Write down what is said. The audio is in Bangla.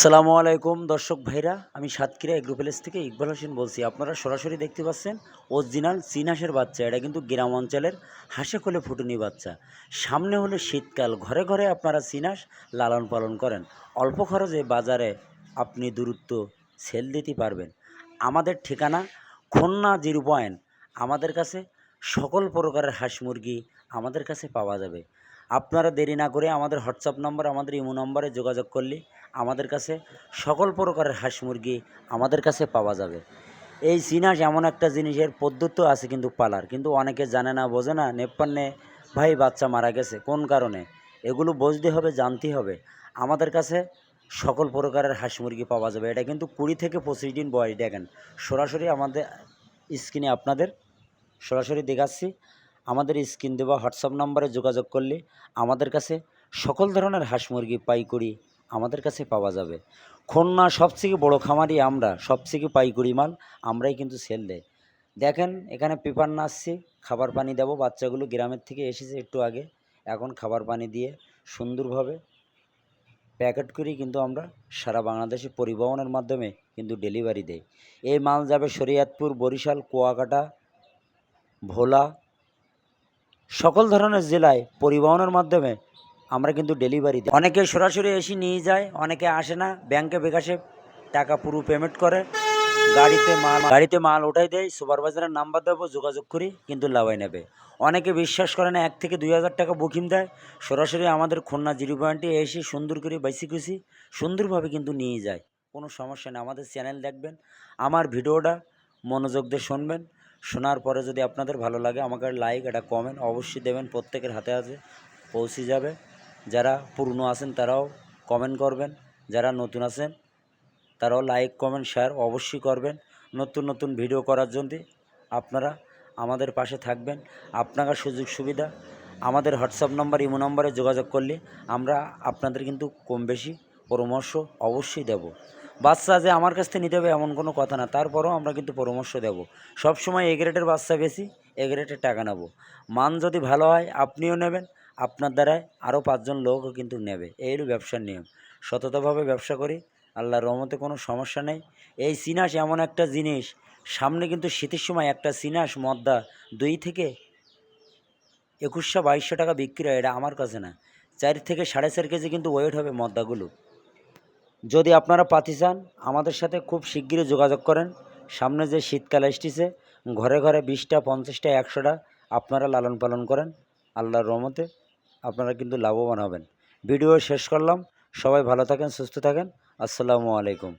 আসসালামু আলাইকুম দর্শক ভাইরা, আমি সাতক্ষীরা এগ্রো প্যালেস থেকে ইকবাল হোসেন বলছি। আপনারা সরাসরি দেখতে পাচ্ছেন অরিজিনাল চীন হাঁসের বাচ্চা। এটা কিন্তু গ্রাম অঞ্চলের হাঁসে কোলে ফুটুনি বাচ্চা। সামনে হলো শীতকাল, ঘরে ঘরে আপনারা চীন হাঁস লালন পালন করেন। অল্প খরচে বাজারে আপনি দূরত্ব সেল দিতে পারবেন। আমাদের ঠিকানা খুলনা 0 পয়েন্ট। আমাদের কাছে সকল প্রকারের হাঁস মুরগি আমাদের কাছে পাওয়া যাবে। আপনারা দেরি না করে আমাদের হোয়াটসঅ্যাপ নাম্বার, আমাদের ইমো নম্বরে যোগাযোগ করলে আমাদের কাছে সকল প্রকারের হাঁস মুরগি আমাদের কাছে পাওয়া যাবে। এই চীন হাঁস এমন একটা জিনিসের পদ্ধতি আছে কিন্তু পালার, কিন্তু অনেকে জানে না, বোঝে না। নেপালে ভাই বাচ্চা মারা গেছে কোন কারণে, এগুলো বুঝতে হবে, জানতে হবে। আমাদের কাছে সকল প্রকারের হাঁস মুরগি পাওয়া যাবে। এটা কিন্তু 20 থেকে 25 দিন বয়স। দেখেন সরাসরি আমাদের স্ক্রিনে আপনাদের সরাসরি দেখাচ্ছি। আমাদের স্ক্রিন দেওয়া হোয়াটসঅ্যাপ নাম্বারে যোগাযোগ করলে আমাদের কাছে সকল ধরনের হাঁস মুরগি পাইকারি আমাদের কাছে পাওয়া যাবে। খুলনা সবথেকে বড় খামারি আমরা, সবথেকে পাইকারি মাল আমরাই কিন্তু সেল দেয়। দেখেন এখানে পেপার নাচছে, খাবার পানি দেবো। বাচ্চাগুলো গ্রামের থেকে এসেছে একটু আগে, এখন খাবার পানি দিয়ে সুন্দরভাবে প্যাকেট করি কিন্তু আমরা সারা বাংলাদেশে পরিবহনের মাধ্যমে কিন্তু ডেলিভারি দেই। এই মাল যাবে শরীয়তপুর, বরিশাল, কুয়াকাটা, ভোলা, সকল ধরনের জেলায় পরিবহনের মাধ্যমে আমরা কিন্তু ডেলিভারি দিই। অনেকে সরাসরি এসে নিয়ে যায়, অনেকে আসে না, ব্যাংকে বিকাশে টাকা পুরো পেমেন্ট করে, গাড়িতে মাল ওঠাই দেয়। সুপারভাইজারের নাম্বার দেবো, যোগাযোগ করি কিন্তু লাভাই নেবে। অনেকে বিশ্বাস করে না, 1 থেকে 2 হাজার টাকা বুকিং দেয়। সরাসরি আমাদের খুলনা 0 পয়েন্টে এসে সুন্দর করে বাইসি খুশি সুন্দরভাবে কিন্তু নিয়ে যায়। কোনো সমস্যা নেই। আমাদের চ্যানেল দেখবেন, আমার ভিডিওটা মনোযোগ দিয়ে শুনবেন। শোনার পরে যদি আপনাদের ভালো লাগে আমাকে লাইক, একটা কমেন্ট অবশ্যই দেবেন। প্রত্যেকের হাতে হাতে পৌঁছে যাবে। যারা পুরনো আছেন তারাও কমেন্ট করবেন, যারা নতুন আছেন তারাও লাইক, কমেন্ট, শেয়ার অবশ্যই করবেন। নতুন নতুন ভিডিও করার জন্য আপনারা আমাদের পাশে থাকবেন। আপনার সুযোগ সুবিধা আমাদের হোয়াটসঅ্যাপ নাম্বার, ইমো নম্বরে যোগাযোগ করলে আমরা আপনাদের কিন্তু কম বেশি পরামর্শ অবশ্যই দেব। বাচ্চা যে আমার কাছ থেকে নিতে হবে এমন কোনো কথা না, তারপরেও আমরা কিন্তু পরামর্শ দেব। সবসময় এ গ্রেডের বাচ্চা বেশি, এ গ্রেডের টাকা নেব। মান যদি ভালো হয় আপনিও নেবেন, আপনার দ্বারায় আরও 5 জন লোকও কিন্তু নেবে। এই হলো ব্যবসার নিয়ম। সততাভাবে ব্যবসা করি, আল্লাহর রহমতে কোনো সমস্যা নেই। এই চীন হাঁস এমন একটা জিনিস, সামনে কিন্তু শীতের সময় একটা চীন হাঁস মদ্দা 2 থেকে 2100-2200 টাকা বিক্রি হয়। এটা আমার কাছে না, 4 থেকে 4.5 কেজি কিন্তু ওয়েট হবে মদ্দাগুলো। যদি আপনারা পাতি চান আমাদের সাথে খুব শিগগিরই যোগাযোগ করেন। সামনে যে শীতকাল আসতেছে, ঘরে ঘরে 20টা, 50টা, 100টা আপনারা লালন পালন করেন, আল্লাহর রহমতে আপনারা কিন্তু লাভবান হবেন। ভিডিও শেষ করলাম। সবাই ভালো থাকেন, সুস্থ থাকেন। আসসালামু আলাইকুম।